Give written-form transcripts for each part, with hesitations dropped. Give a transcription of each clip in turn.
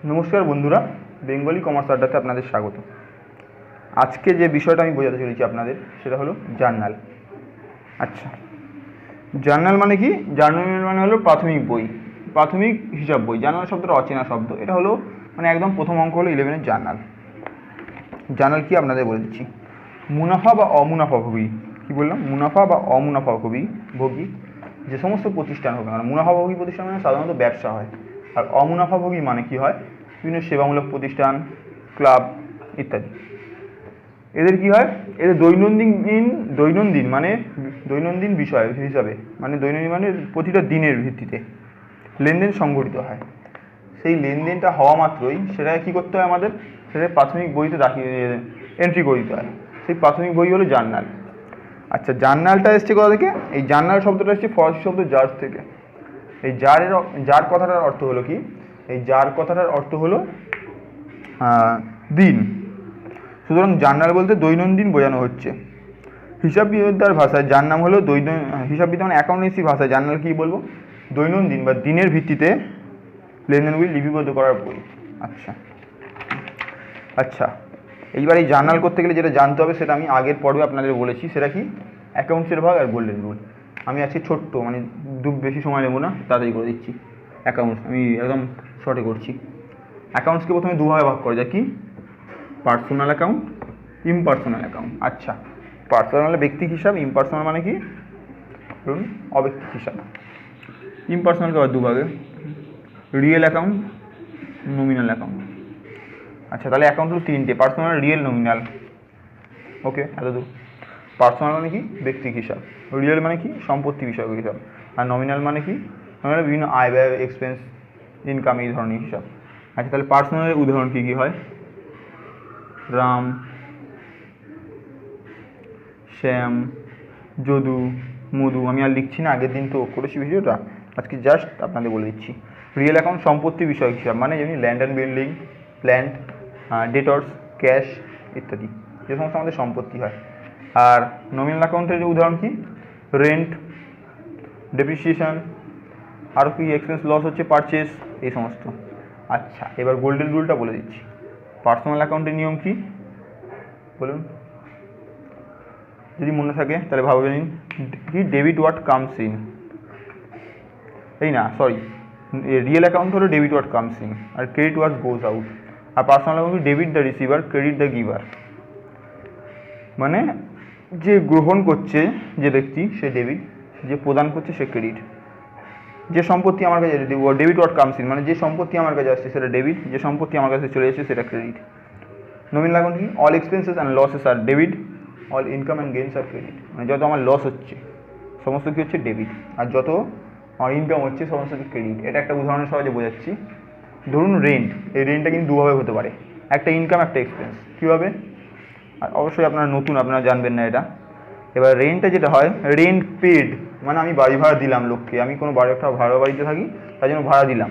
নমস্কার বন্ধুরা, Bengali commerce আড্ডাতে আপনাদের স্বাগত। আজকে যে বিষয়টা আমি বোঝাতে চলেছি আপনাদের সেটা হলো জার্নাল। আচ্ছা, জার্নাল মানে কি? জার্নাল মানে হলো প্রাথমিক বই, প্রাথমিক হিসাব বই। জার্নাল শব্দটা অচেনা শব্দ, এটা হলো মানে একদম প্রথম অঙ্ক হলো 11-এর জার্নাল। জার্নাল কি আপনাদের বলে দিচ্ছি। মুনাফা বা অমুনাফাভোগী, কী বললাম? মুনাফা বা অমুনাফাভোগী যে সমস্ত প্রতিষ্ঠান হবে, মানে মুনাফাভোগী প্রতিষ্ঠান মানে সাধারণত ব্যবসা হয়, আর অমুনাফাভোগী মানে কি হয়? বিভিন্ন সেবামূলক প্রতিষ্ঠান, ক্লাব ইত্যাদি। এদের কি হয়? এদের দৈনন্দিন বিষয় হিসাবে, মানে দৈনন্দিন মানে প্রতিটা দিনের ভিত্তিতে লেনদেন সংঘটিত হয়। সেই লেনদেনটা হওয়া মাত্রই সেটা কী করতে হয় আমাদের? সেটা প্রাথমিক বইতে এন্ট্রি করে দিতে হয়। সেই প্রাথমিক বই হলো জার্নাল। আচ্ছা, জার্নালটা এসছে কোথা থেকে? এই জার্নাল শব্দটা এসছে ফরাসি শব্দ জার্জ থেকে। এই জার কথাটার অর্থ হলো কি? এই জার কথাটার অর্থ হলো দিন। সুতরাং জার্নাল বলতে দৈনন্দিন বোঝানো হচ্ছে। হিসাববিদ্যার ভাষায় যার নাম হলো হিসাববিদ্যা মানে অ্যাকাউন্টেন্সি ভাষায় জার্নাল কী বলবো? দৈনন্দিন বা দিনের ভিত্তিতে লেনদেনগুলি লিপিবদ্ধ করার বই। আচ্ছা, এইবার এই জার্নাল করতে গেলে যেটা জানতে হবে সেটা আমি আগের পর্বে আপনাদের বলেছি। সেটা কি? অ্যাকাউন্টসের ভাগ আর গোল্ডেন রুল। আমি আজকে ছোট্ট, মানে বেশি সময় নেবো না, তাড়াতাড়ি করে দিচ্ছি। অ্যাকাউন্টস আমি একদম শর্টে করছি। অ্যাকাউন্টসকে প্রথমে দুভাবে ভাগ করা যায়। কি? Personal account, impersonal account. আচ্ছা, পার্সোনাল ব্যক্তিক হিসাব, ইমপার্সোনাল মানে কি? ধরুন অব্যক্তিক হিসাব। ইমপার্সোনালকে আবার দুভাগে, রিয়েল অ্যাকাউন্ট, নমিনাল অ্যাকাউন্ট। আচ্ছা, তাহলে অ্যাকাউন্ট হলো তিনটে: পার্সোনাল, রিয়েল, নমিনাল। ওকে, এতদূর। পার্সোনাল মানে কি? ব্যক্তিক হিসাব। রিয়েল মানে কি? সম্পত্তি বিষয়ক হিসাব। আর নমিনাল মানে কি? নমিনাল বিভিন্ন আয় ব্যয়, এক্সপেন্স, ইনকাম, এই ধরনের হিসাব। আচ্ছা, তাহলে পার্সোনালের উদাহরণ কী কী হয়? রাম, শ্যাম, যদু, মধু। আমি আর লিখছি না, আগের দিন তো করেছি ভিডিওটা, আজকে জাস্ট আপনাদের বলে দিচ্ছি। রিয়েল অ্যাকাউন্ট সম্পত্তি বিষয়ক হিসাব, মানে যেমনি land and building, plant, debtors, cash ইত্যাদি, যে সমস্ত আমাদের সম্পত্তি হয়। আর নমিনাল অ্যাকাউন্টের উদাহরণ কি? রেন্ট, ডেপ্রিসিয়েশন, আরও কি এক্সপেন্স, লস হচ্ছে পারচেস, এই সমস্ত। আচ্ছা, এবার গোল্ডেন রুলটা বলে দিচ্ছি। পার্সোনাল অ্যাকাউন্টের নিয়ম কি বলুন? যদি মনে থাকে তাহলে ভাববে নিন। কি? ডেবিট হোয়াট কামস ইন, এই না, সরি, রিয়েল অ্যাকাউন্ট হলো ডেবিট হোয়াট কামস ইন, আর ক্রেডিট হোয়াট গোজ আউট। আর personal account debit the receiver, credit the giver. মানে যে গ্রহণ করছে যে ব্যক্তি সে ডেবিট, যে প্রদান করছে সে ক্রেডিট। যে সম্পত্তি আমার কাছে, ডেবিট হোয়াট কামস ইন মানে যে সম্পত্তি আমার কাছে আসছে সেটা ডেবিট, যে সম্পত্তি আমার কাছে চলে এসেছে সেটা ক্রেডিট। নমিনাল অ্যাকাউন্ট কি? All expenses and losses are debit, all income and gains are credit. মানে যত আমার লস হচ্ছে সমস্ত কী হচ্ছে? ডেবিট। আর যত আমার ইনকাম হচ্ছে সমস্ত কি? ক্রেডিট। এটা একটা উদাহরণের সহজে বোঝাচ্ছি। ধরুন রেন্ট, এই রেন্টটা কিন্তু দুভাবে হতে পারে, একটা ইনকাম, একটা এক্সপেন্স। কীভাবে? আর অবশ্যই আপনারা নতুন, আপনারা জানবেন না এটা। এবার রেন্টটা যেটা হয়, রেন্ট পেড মানে আমি বাড়ি ভাড়া দিলাম লোককে, আমি কোনো একটা ভাড়া বাড়িতে থাকি তার জন্য ভাড়া দিলাম,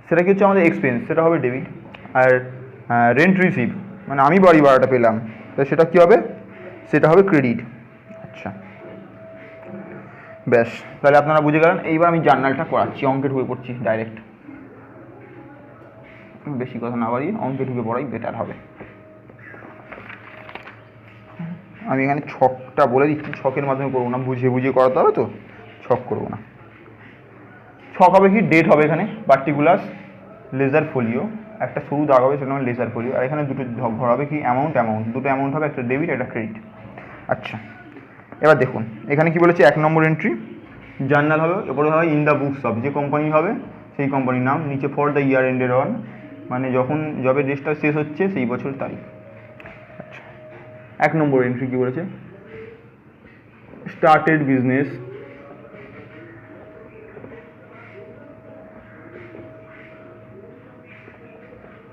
সেটা কি হচ্ছে? আমাদের এক্সপেন্স, সেটা হবে ডেবিট। আর রেন্ট রিসিভ মানে আমি বাড়ি ভাড়াটা পেলাম, তো সেটা কী হবে? সেটা হবে ক্রেডিট। আচ্ছা, ব্যাস, তাহলে আপনারা বুঝে গেলেন। এইবার আমি জার্নালটা করাচ্ছি, অঙ্কে ঢুকে পড়ছি ডাইরেক্ট। বেশি কথা না বাড়িয়ে অঙ্কে ঢুকে পড়াই বেটার হবে। আমি এখানে ছকটা বলে দিচ্ছি, ছকের মাধ্যমে করবো না, বুঝিয়ে বুঝিয়ে করাতে হবে তো, ছক করবো না। ছক হবে কি? ডেট হবে এখানে, পার্টিকুলার, লেজার ফোলিও, একটা সরু দাগ হবে সেটা মানে লেজার ফোলিও। আর এখানে দুটো ঘর হবে কি? অ্যামাউন্ট, দুটো অ্যামাউন্ট হবে, একটা ডেবিট, একটা ক্রেডিট। আচ্ছা, এবার দেখুন এখানে কি বলেছে? 1 নম্বর এন্ট্রি জার্নাল হবে, এরপরে হবে ইন দ্য বুকস অফ, যে কোম্পানি হবে সেই কোম্পানির নাম, নিচে for the year ended on, মানে যখন জবের ডেটটা শেষ হচ্ছে সেই বছর তারিখ। আচ্ছা, 1 নম্বর এন্ট্রি কী বলেছে? Started business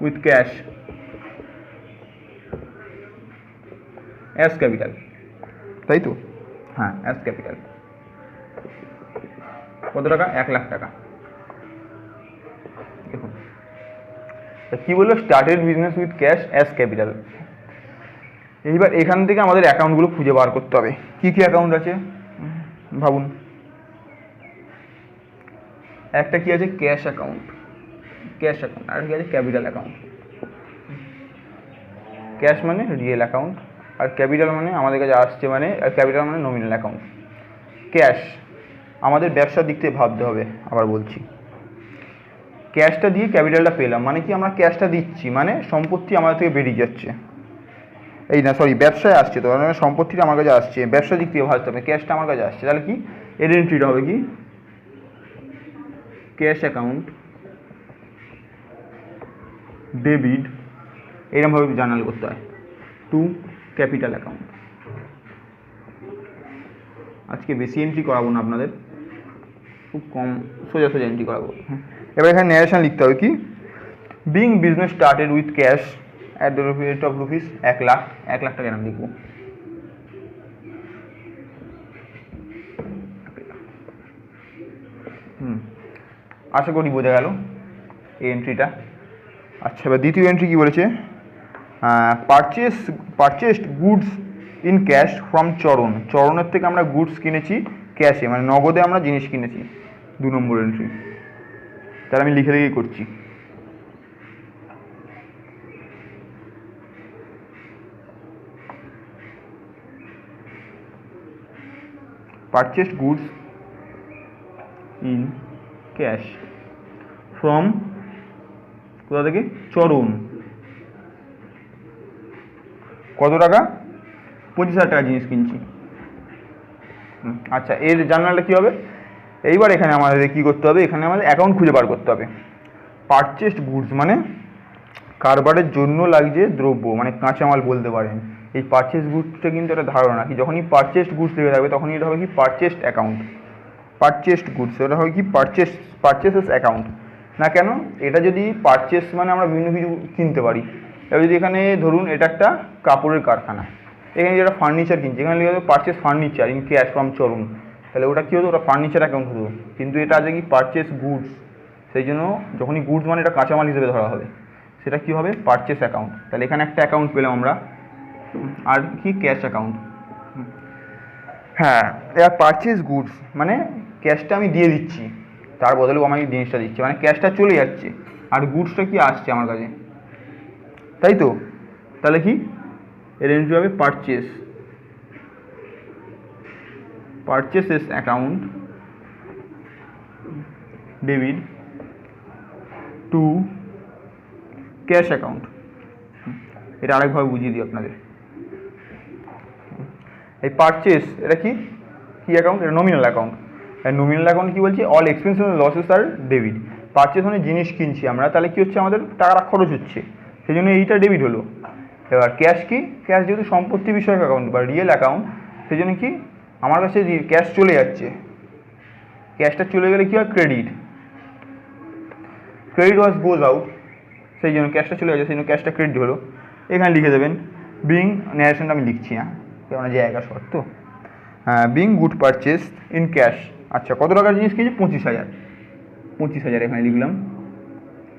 with cash as capital, তাই তো? হ্যাঁ, অ্যাজ ক্যাপিটাল। কত টাকা? 1 লাখ টাকা। দেখুন কী বললো? Started business with cash as capital. এইবার এখান থেকে আমাদের অ্যাকাউন্টগুলো খুঁজে বার করতে হবে। কী কী অ্যাকাউন্ট আছে ভাবুন। একটা কি আছে? Cash account. ক্যাশ অ্যাকাউন্ট, আর কি আছে ক্যাপিটাল অ্যাকাউন্ট। ক্যাশ মানে রিয়েল অ্যাকাউন্ট, আর ক্যাপিটাল মানে আমাদের কাছে আসছে মানে, আর ক্যাপিটাল মানে নমিনাল অ্যাকাউন্ট। ক্যাশ আমাদের ব্যবসার দিক থেকে ভাবতে হবে, আবার বলছি ক্যাশটা দিয়ে ক্যাপিটালটা পেলাম মানে কি আমরা ক্যাশটা দিচ্ছি মানে সম্পত্তি আমাদের থেকে বেরিয়ে যাচ্ছে, এই না সরি ব্যবসায় আসছে, তো মানে সম্পত্তিটা আমার কাছে আসছে, ব্যবসার দিক থেকে ভাবতে হবে, ক্যাশটা আমার কাছে আসছে, তাহলে কি এর এন্ট্রিটা হবে কি ক্যাশ অ্যাকাউন্ট ডেবিট, এরকমভাবে জার্নাল করতে হয় টু ক্যাপিটাল অ্যাকাউন্ট। আজকে বেশি এন্ট্রি করাবো না আপনাদের, খুব কম সোজা সোজা এন্ট্রি করাবো। এবার এখানে ন্যারেশন লিখতে হবে কি being business started with cash at the rate of rupees 1 lakh, 1 lakh টাকা নাম লিখবো। আশা করি বোঝা গেল এই এন্ট্রিটা। আচ্ছা, এবার দ্বিতীয় এন্ট্রি কী বলেছে, purchased goods in cash from চরণ, চরণের থেকে আমরা গুডস কিনেছি ক্যাশে মানে নগদে আমরা জিনিস কিনেছি, 2 নম্বর এন্ট্রি। তাহলে আমি লিখে লিখে করছি, purchased goods in cash from কোথা থেকে চরণ, কত টাকা 25,000 টাকা জিনিস কিনছি। আচ্ছা, এর জার্নালটা কী হবে, এইবার এখানে আমাদের কী করতে হবে, এখানে আমাদের অ্যাকাউন্ট খুঁজে বার করতে হবে। পারচেসড গুডস মানে কারবারের জন্য লাগছে দ্রব্য মানে কাঁচামাল বলতে পারেন। এই পারচেস গুডসটা কিন্তু একটা ধারণা কি যখনই পারচেসড গুডস লেগে থাকবে তখনই এটা হবে কি পারচেসড অ্যাকাউন্ট, পারচেসড গুডস এটা হবে কি পারচেসেস অ্যাকাউন্ট না কেন, এটা যদি পারচেস মানে আমরা বিভিন্ন কিছু কিনতে পারি, এবার যদি এখানে ধরুন এটা একটা কাপড়ের কারখানা, এখানে যেটা ফার্নিচার কিনছে এখানে লিখে দেবো purchase furniture in cash from চরণ, তাহলে ওটা কী হতো ওটা ফার্নিচার অ্যাকাউন্ট হতো, কিন্তু এটা আছে কি পারচেস গুডস, সেই জন্য যখনই গুডস মানে এটা কাঁচামাল হিসেবে ধরা হবে, সেটা কী হবে পারচেস অ্যাকাউন্ট। তাহলে এখানে একটা অ্যাকাউন্ট পেলাম আমরা, আর কি ক্যাশ অ্যাকাউন্ট। হ্যাঁ, এবার পারচেস গুডস মানে ক্যাশটা আমি দিয়ে দিচ্ছি, তার বদলেও আমাকে জিনিসটা দিচ্ছে মানে ক্যাশটা চলে যাচ্ছে আর গুডসটা কি আসছে আমার কাছে, তাই তো। তাহলে কি এর এন্ট্রি হবে purchases account debit to cash account. এটা আরেকভাবে বুঝিয়ে দিই আপনাদের, এই পারচেস এটা কি অ্যাকাউন্ট, এটা নমিনাল অ্যাকাউন্ট, নমিনাল অ্যাকাউন্ট কী বলছি all expenses losses are debit, purchase মানে জিনিস কিনছি আমরা, তাহলে কী হচ্ছে আমাদের টাকাটা খরচ হচ্ছে সেই জন্য এইটা ডেবিট হলো। এবার ক্যাশ কি, ক্যাশ যেহেতু সম্পত্তি বিষয়ক অ্যাকাউন্ট বা রিয়েল অ্যাকাউন্ট সেই জন্য কি আমার কাছে ক্যাশ চলে যাচ্ছে, ক্যাশটা চলে গেলে কী হয় ক্রেডিট, ক্রেডিট ওয়াজ গোজ আউট, সেই জন্য ক্যাশটা চলে যাচ্ছে সেই জন্য ক্যাশটা ক্রেডিট হলো। এখানে লিখে দেবেন বিং, ন্যারেশনটা আমি লিখছি না কেমন জায়গা শর্ত, being good purchase in cash. আচ্ছা, কত টাকার জিনিস কিনছি 25,000 এখানে লিখলাম,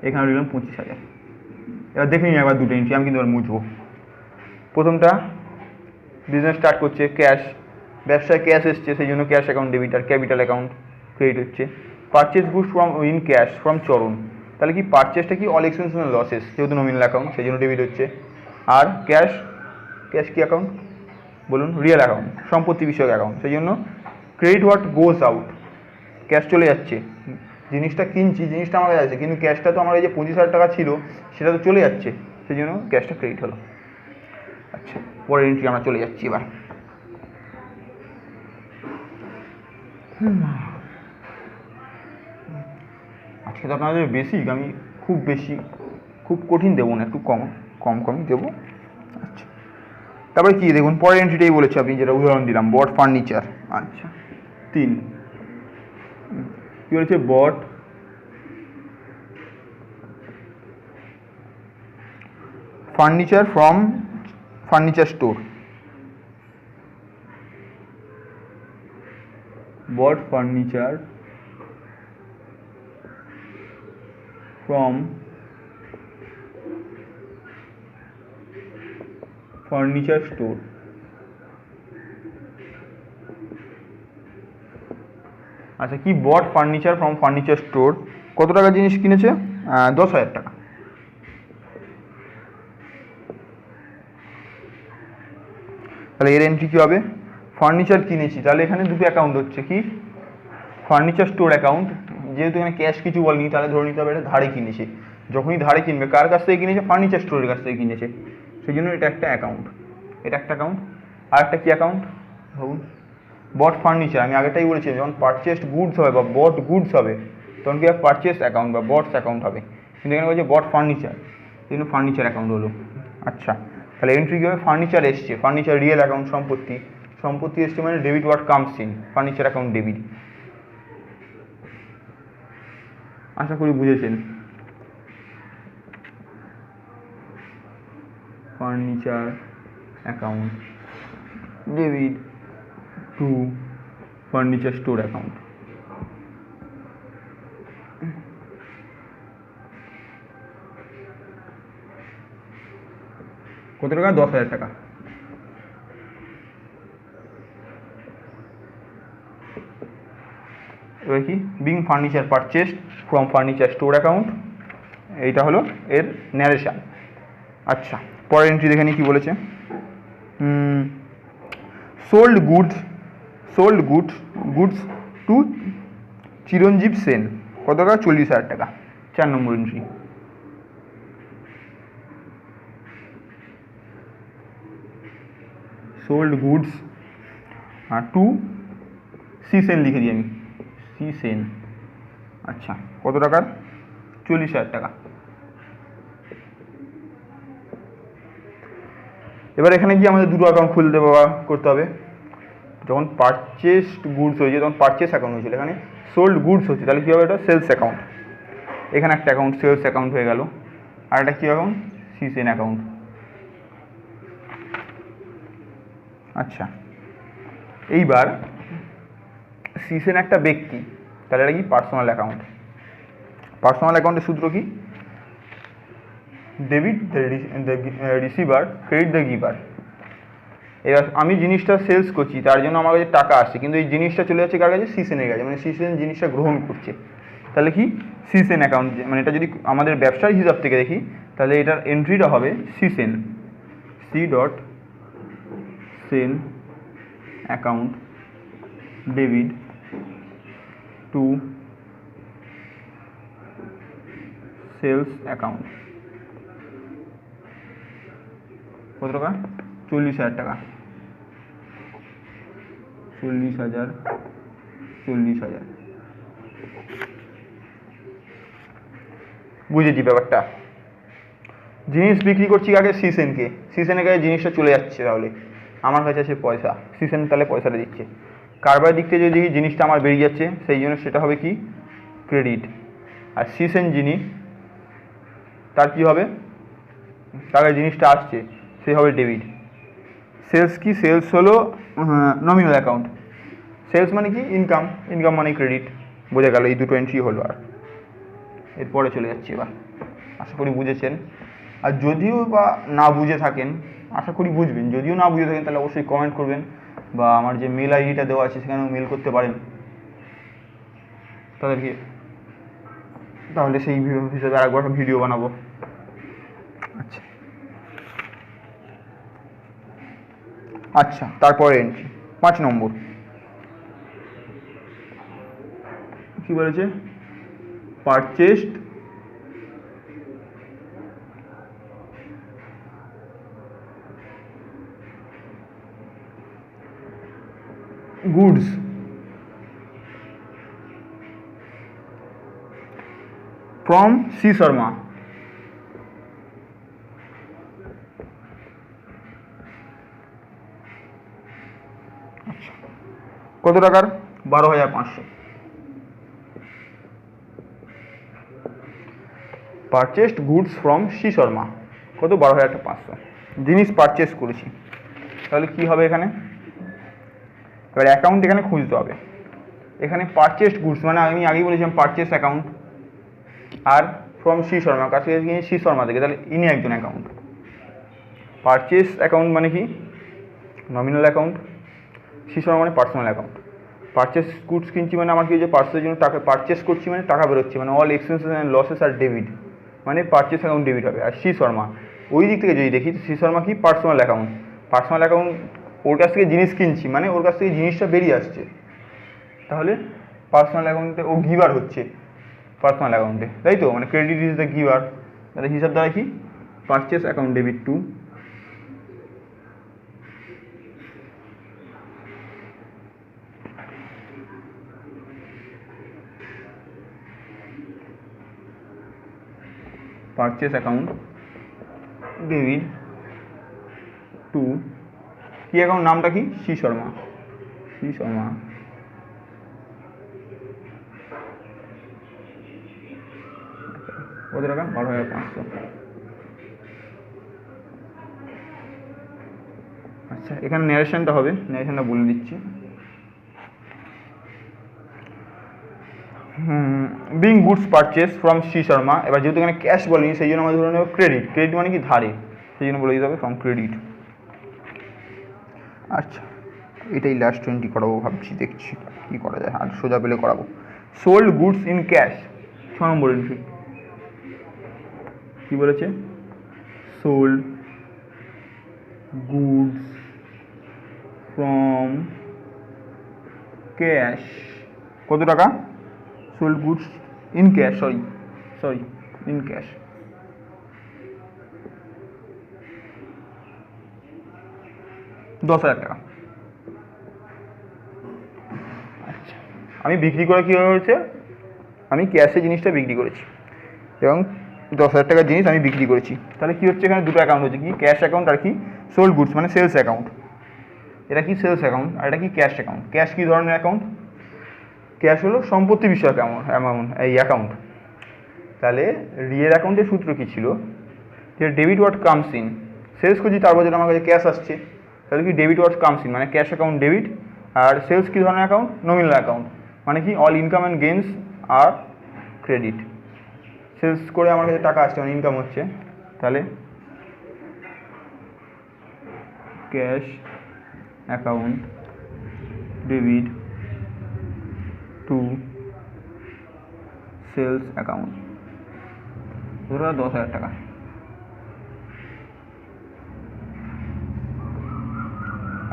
এখানে লিখলাম 25,000। এবার দেখে নিন একবার দুটো এন্ট্রি, আমি কিন্তু এবার মুছবো। প্রথমটা বিজনেস স্টার্ট করছে ক্যাশ, ব্যবসায় ক্যাশ এসছে সেই জন্য ক্যাশ অ্যাকাউন্ট ডেবিট আর ক্যাপিটাল অ্যাকাউন্ট ক্রেডিট হচ্ছে। Purchase goods from in cash from চরণ, তাহলে কি পারচেসটা কি অল এক্সপেন্সেস এন্ড লসেস যেহেতু নমিনাল অ্যাকাউন্ট সেই জন্য ডেবিট হচ্ছে। আর ক্যাশ কি অ্যাকাউন্ট বলুন, রিয়েল অ্যাকাউন্ট সম্পত্তি বিষয়ক অ্যাকাউন্ট, সেই জন্য credit what goes out, cash চলে যাচ্ছে, জিনিসটা কিনছি জিনিসটা আমার কাছে আছে কিন্তু ক্যাশটা তো আমার এই যে 25,000 টাকা ছিল সেটা তো চলে যাচ্ছে সেই জন্য ক্যাশটা ক্রেডিট হলো। আচ্ছা, পরের এন্ট্রি আমরা চলে যাচ্ছি এবার। আজকে তো আপনাদের বেসিক, আমি খুব কঠিন দেবো না, একটু কমই দেবো। আচ্ছা, তারপরে কি দেখুন পরের এন্ট্রিটাই বলেছে আপনি যেটা উদাহরণ দিলাম বট ফার্নিচার। আচ্ছা 3 কি বলেছে bought furniture from furniture store, bought furniture from furniture store। আচ্ছা, কি bought furniture from furniture store, কত টাকা জিনিস কিনেছে 10,000 টাকা। তাহলে এর এন্ট্রি কী হবে? ফার্নিচার কিনেছি, তাহলে এখানে দুটো অ্যাকাউন্ট হচ্ছে, কি ফার্নিচার স্টোর অ্যাকাউন্ট, যেহেতু এখানে ক্যাশ কিছু বলেনি তাহলে ধরে নিতে হবে এটা ধারে কিনেছে। যখনই ধারে কিনবে কার কাছ থেকে কিনেছে? ফার্নিচার স্টোরের কাছ থেকে কিনেছে, সেই জন্য এটা একটা অ্যাকাউন্ট, এটা একটা অ্যাকাউন্ট। আর একটা কী অ্যাকাউন্ট ভাবুন? বট ফার্নিচার, আমি আগেটাই বলেছি যখন পারচেসড গুডস হবে বা বট গুডস হবে তখন কি হবে? পারচেস অ্যাকাউন্ট বা বটস অ্যাকাউন্ট হবে, কিন্তু এখানে বলছে বট ফার্নিচার, এই জন্য ফার্নিচার অ্যাকাউন্ট হলো। আচ্ছা, তাহলে এন্ট্রি কী হবে? ফার্নিচার এসছে, ফার্নিচার রিয়েল অ্যাকাউন্ট, সম্পত্তি, সম্পত্তি এসছে মানে debit what comes in, furniture account debit. আশা করি বুঝেছেন। Furniture account debit to furniture store account. কত টাকা? 10,000 টাকা। এবার কি? Being furniture purchase from furniture store account, এইটা হলো এর ন্যারেশন। আচ্ছা, পরের এন্ট্রি দেখে নিই কী বলেছে। Sold goods to Chiranjib Sen, কত টাকা? 40,000 টাকা। 4 number entry. Sold goods to C Sen লিখে দিই আমি, সি সেন। আচ্ছা, কত টাকার? 40,000 টাকা। এবার এখানে গিয়ে আমাদের দুটো অ্যাকাউন্ট খুলতে বা করতে হবে। যখন পারচেসড গুডস হয়েছে তখন পারচেস অ্যাকাউন্ট হয়েছিল, এখানে সোল্ড গুডস হচ্ছে, তাহলে কী হবে? এটা সেলস অ্যাকাউন্ট। এখানে একটা অ্যাকাউন্ট সেলস অ্যাকাউন্ট হয়ে গেল, আর একটা কী অ্যাকাউন্ট? সিসেন অ্যাকাউন্ট। আচ্ছা, এইবার সিসেন একটা ব্যক্তি, তাহলে এটা কি? Personal account. পার্সোনাল অ্যাকাউন্টের সূত্র কি? Debit the receiver, credit the giver. এবার আমি জিনিসটা সেলস করছি, তার জন্য আমার কাছে টাকা আসছে, কিন্তু এই জিনিসটা চলে যাচ্ছে কার কাছে? সিসেনের কাছে, মানে সিসেন জিনিসটা গ্রহণ করছে। তাহলে কি? সিসেন অ্যাকাউন্ট, মানে এটা যদি আমাদের ব্যবসার হিসাব থেকে দেখি তাহলে এটার এন্ট্রিটা হবে সিসেন, C dot Sen account debit to sales account. কত টাকা? 40,000 টাকা। 40,000, 40,000। বুঝেছি ব্যাপারটা। জিনিস বিক্রি করছি আগে সিসেনকে, সিসেনের কাছে জিনিসটা চলে যাচ্ছে, তাহলে আমার কাছে আছে পয়সা, সিসেন তাহলে পয়সাটা দিচ্ছে। কারবার দিক থেকে যদি জিনিসটা আমার বেরিয়ে যাচ্ছে সেই জন্য সেটা হবে কি? ক্রেডিট। আর সিসেন যিনি, তার কি হবে? তার কাছে জিনিসটা আসছে, সে হবে ডেবিট। সেলস কি? সেলস হলো নমিনাল অ্যাকাউন্ট। সেলস মানে কি? ইনকাম, ইনকাম মানে ক্রেডিট। বোঝা গেল? এই দুটো এন্ট্রি হলো। আর এরপরে চলে যাচ্ছি এবার। আশা করি বুঝেছেন। আর যদিও বা না বুঝে থাকেন, আশা করি বুঝবেন, যদিও না বুঝে থাকেন তাহলে অবশ্যই কমেন্ট করবেন, বা আমার যে মেল আইডিটা দেওয়া আছে সেখানেও মেল করতে পারেন তাদেরকে, তাহলে সেই হিসেবে আরেকবার ভিডিও বানাবো। আচ্ছা আচ্ছা, তারপরে এন্ট্রি 5 নম্বর কি বলেছে? Purchased goods from C Sharma. আচ্ছা, কত টাকার? 12,500। Purchased goods from C Sharma, কত? 12,500। জিনিস পারচেস করেছি, তাহলে কি হবে এখানে? এবার অ্যাকাউন্ট এখানে খুঁজতে হবে। এখানে পারচেসড গুডস মানে আমি আগেই বলেছিলাম পারচেস অ্যাকাউন্ট, আর ফ্রম সি শর্মা, কাছে কিনে সি শর্মা থেকে, তাহলে ইনি একজন অ্যাকাউন্ট। পারচেস অ্যাকাউন্ট মানে কি? নমিনাল অ্যাকাউন্ট, সি শর্মা মানে পার্সোনাল অ্যাকাউন্ট। পারচেস গুডস কিনছি মানে আমার কি যে পার্সের জন্য টাকা পারচেস করছি মানে টাকা বেরোচ্ছে, মানে all expenses and losses are debit, মানে পারচেস অ্যাকাউন্ট ডেবিট হবে। আর সি শর্মা ওই দিক থেকে যদি দেখি, সি শর্মা কি পার্সোনাল অ্যাকাউন্ট, পার্সোনাল অ্যাকাউন্ট ওর কাছ থেকে জিনিস কিনছি মানে ওর কাছ থেকে জিনিসটা বেরিয়ে আসছে, তাহলে পার্সোনাল অ্যাকাউন্টে ও গিভার হচ্ছে পার্সোনাল অ্যাকাউন্টে, তাই তো, মানে ক্রেডিট ইজ দ্য গিভার। তাহলে হিসাব দ্বারা কি purchase account debit to purchase account debit two কি অ্যাকাউন্ট, নামটা কি, সি শর্মা, সি শর্মা কত টাকা, 12,500। আচ্ছা এখানে ন্যারেশনটা হবে, ন্যারেশনটা বলে দিচ্ছি। Being goods purchase from C Sharma, এবার যেহেতু এখানে ক্যাশ বলেনি সেই জন্য আমাদের ধরে নেব ক্রেডিট, ক্রেডিট মানে কি ধারে, সেই জন্য বলে দিতে হবে ফ্রম ক্রেডিট। আচ্ছা এটাই লাস্ট 20 করাবো ভাবছি, দেখছি কী করা যায়, আর সোজা পেলে করাবো। Sold goods in cash, 6 number entry কী বলেছে, সোল্ড গুডস ফ্রম ক্যাশ, কত টাকা, sold goods in cash, sorry in cash, $10,000 টাকা। আচ্ছা আমি বিক্রি করে কী হয়েছে, আমি ক্যাশে জিনিসটা বিক্রি করেছি এবং 10,000 টাকার জিনিস আমি বিক্রি করেছি, তাহলে কী হচ্ছে, এখানে দুটো অ্যাকাউন্ট হচ্ছে, কি ক্যাশ অ্যাকাউন্ট আর কি সোল্ড গুডস মানে সেলস অ্যাকাউন্ট, এটা কি সেলস অ্যাকাউন্ট আর এটা কি ক্যাশ অ্যাকাউন্ট। ক্যাশ কী ধরনের অ্যাকাউন্ট, ক্যাশ হলো সম্পত্তি বিষয়ক অ্যামাউন্ট এই অ্যাকাউন্ট। তাহলে রিয়েল অ্যাকাউন্টের সূত্র কী ছিল, যে debit what comes in, sales করছি তার বদলে আমার কাছে ক্যাশ আসছে, তাহলে কি ডেবিট হোয়াট কামস ইন মানে ক্যাশ অ্যাকাউন্ট ডেবিট, আর সেলস কী ধরনের অ্যাকাউন্ট, নমিনাল অ্যাকাউন্ট, মানে কি all income and gains are credit, sales করে আমার কাছে টাকা আসছে মানে ইনকাম হচ্ছে, তাহলে cash account debit to sales account, ধরো 10,000 টাকা।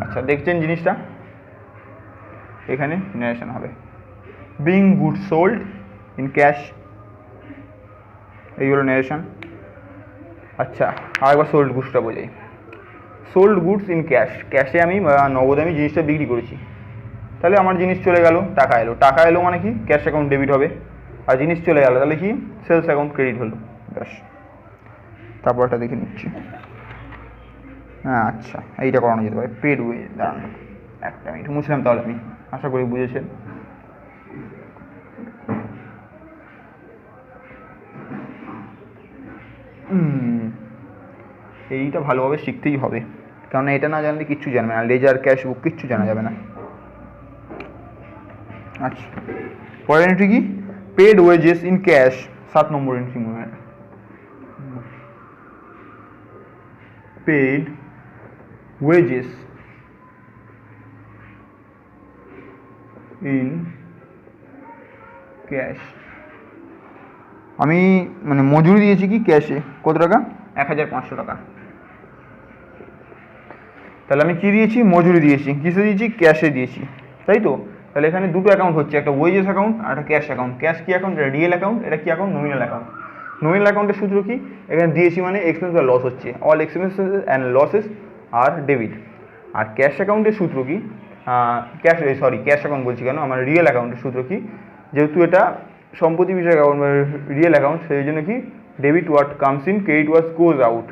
আচ্ছা দেখছেন জিনিসটা, এখানে ন্যারেশন হবে being good sold in cash, এই হলো ন্যারেশন। আচ্ছা আরেকবার সোল্ড গুডসটা বোঝাই, সোল্ড গুডস ইন ক্যাশ, ক্যাশে আমি নগদে আমি জিনিসটা বিক্রি করেছি, তাহলে আমার জিনিস চলে গেল, টাকা এলো, টাকা এলো মানে কি ক্যাশ অ্যাকাউন্ট ডেবিট হবে, আর জিনিস চলে গেল তাহলে কি সেলস অ্যাকাউন্ট ক্রেডিট হলো, ব্যাস। তারপরটা দেখে নিচ্ছি, হ্যাঁ আচ্ছা এইটা করানো যেতে পারে, পেড ওয়েজ, দাঁড়ান একটা মিনিট মুছলাম, তাহলে আমি আশা করি বুঝেছেন। এইটা ভালোভাবে শিখতেই হবে, কারণ এটা না জানলে কিচ্ছু জানবে না, লেজার ক্যাশ বুক কিচ্ছু জানা যাবে না। আচ্ছা পরের এন্ট্রি কি, পেড ওয়েজেস ইন ক্যাশ, 7 নম্বর এন্ট্রি মনে হয়, পেড ওয়েজেস ইন ক্যাশ, আমি মানে মজুরি দিয়েছি কি ক্যাশে, কত টাকা, 1,500 টাকা, তাহলে আমি কি দিয়েছি, মজুরি দিয়েছি, কিসে দিয়েছি, ক্যাশে দিয়েছি, তাই তো। তাহলে এখানে দুটো অ্যাকাউন্ট হচ্ছে, একটা ওয়েজেস অ্যাকাউন্ট আর একটা ক্যাশ অ্যাকাউন্ট। ক্যাশ কি অ্যাকাউন্ট, এটা রিয়েল অ্যাকাউন্ট, এটা কি অ্যাকাউন্ট, নমিনাল অ্যাকাউন্ট। নমিনাল অ্যাকাউন্টের সূত্র কি, এখানে দিয়েছি মানে এক্সপেন্স বা লস হচ্ছে, all expenses and losses are debit. আর ক্যাশ অ্যাকাউন্টের সূত্র কি, ক্যাশ অ্যাকাউন্ট বলছি কেন, আমার রিয়েল অ্যাকাউন্টের সূত্র কি, যেহেতু এটা সম্পত্তি বিষয়ক অ্যাকাউন্ট রিয়েল অ্যাকাউন্ট, সেই জন্য কি debit what comes in, credit what goes out.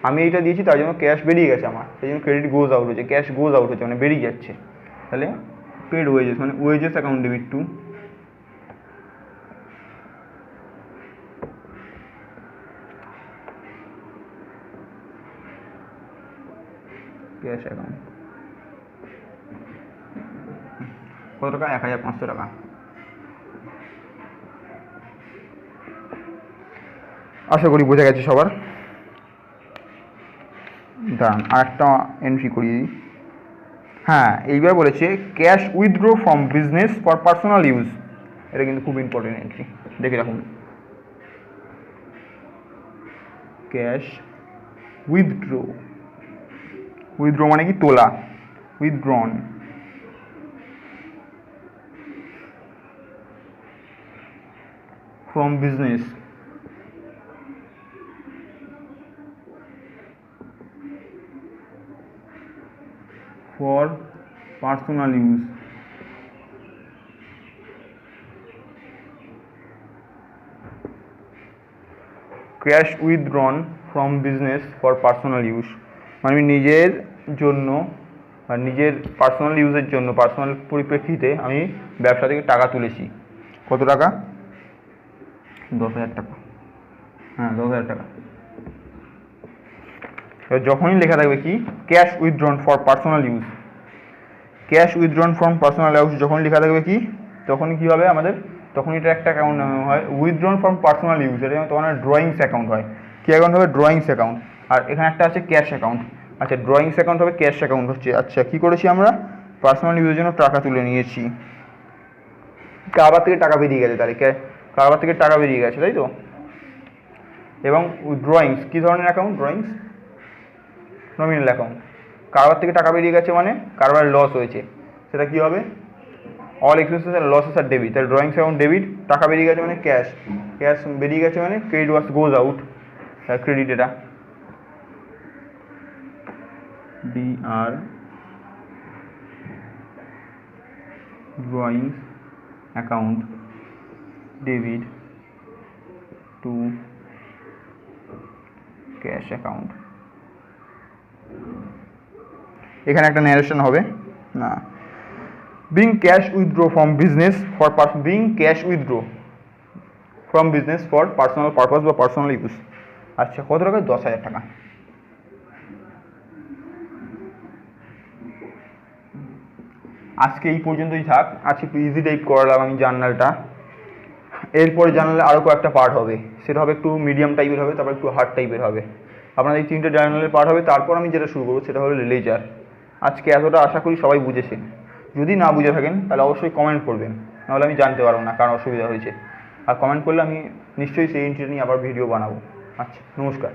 আমি এইটা দিয়েছি তার জন্য ক্যাশ বেরিয়ে গেছে আমার, সেই জন্য ক্রেডিট গোজ আউট হচ্ছে, ক্যাশ গোজ আউট হচ্ছে মানে বেরিয়ে যাচ্ছে। তাহলে পেড ওয়েজেস মানে wages account debit to cash account, কত টাকা, 1,500 টাকা। আশা করি বোঝা গেছে সবার। দাঁড়ান আরেকটা এন্ট্রি করিয়ে দিই, হ্যাঁ, এইবার বলেছে cash withdraw from business for personal use. এটা কিন্তু খুব ইম্পর্টেন্ট এন্ট্রি, দেখে রাখুন। ক্যাশ উইথড্র, উইথড্র মানে কি তোলা, withdrawn from business for personal use. Cash withdrawn from business for personal use মানে আমি নিজের জন্য আর নিজের পার্সোনাল ইউজের জন্য, পার্সোনাল পরিপ্রেক্ষিতে আমি ব্যবসা থেকে টাকা তুলেছি। কত টাকা? 10,000 টাকা। হ্যাঁ, 10,000 টাকা। এবার যখনই লেখা থাকবে কি cash withdrawn for personal use, cash withdrawn from personal use যখন লেখা থাকবে কি, তখনই কী হবে আমাদের, তখন এটা একটা অ্যাকাউন্ট হয় উইথড্রন ফ্রম পার্সোনাল ইউজ। এটা তখন ড্রয়িংস অ্যাকাউন্ট হয়। কী অ্যাকাউন্ট হবে? Drawings account. আর এখানে একটা আছে ক্যাশ অ্যাকাউন্ট। আচ্ছা, ড্রয়িংস অ্যাকাউন্ট হবে, ক্যাশ অ্যাকাউন্ট হচ্ছে। আচ্ছা, কী করেছি আমরা? পার্সোনাল ইউজের জন্য টাকা তুলে নিয়েছি। কারবার থেকে টাকা বেরিয়ে গেছে, তাহলে কারবার থেকে টাকা বেরিয়ে গেছে, তাই তো? এবং ড্রয়িংস কী ধরনের অ্যাকাউন্ট? Drawings nominal account. কারবার থেকে টাকা বেরিয়ে গেছে মানে কারবার লস হয়েছে, সেটা কী হবে? All expenses R losses are debit. তাহলে ড্রয়িংস অ্যাকাউন্ট ডেবিট, টাকা বেরিয়ে গেছে মানে ক্যাশ, ক্যাশ বেরিয়ে গেছে মানে ক্রেডিট ওয়াজ গোজ আউট, ক্রেডিট। এটা DR drawings account debit to cash account. এখানে একটা ন্যারেশন হবে না, being cash withdraw from business for being cash withdraw from business for personal purpose বা personal use। আচ্ছা, কত টাকা? 10,000 টাকা। আজকে এই পর্যন্তই থাক। আজকে একটু ইজি টাইপ করালাম আমি জার্নালটা। এরপরে জার্নালে আরও কয়েকটা পার্ট হবে, সেটা হবে একটু মিডিয়াম টাইপের হবে, তারপর একটু হার্ড টাইপের হবে। আপনার এই 3টে জার্নালের পার্ট হবে। তারপর আমি যেটা শুরু করবো সেটা হলো লেজার। আজকে এতটা আশা করি সবাই বুঝেছেন। যদি না বুঝে থাকেন তাহলে অবশ্যই কমেন্ট করবেন, নাহলে আমি জানতে পারবো না কারণ অসুবিধা হয়েছে। আর কমেন্ট করলে আমি নিশ্চয়ই সেই এন্ট্রিটা নিয়ে আবার ভিডিও বানাবো। আচ্ছা, নমস্কার।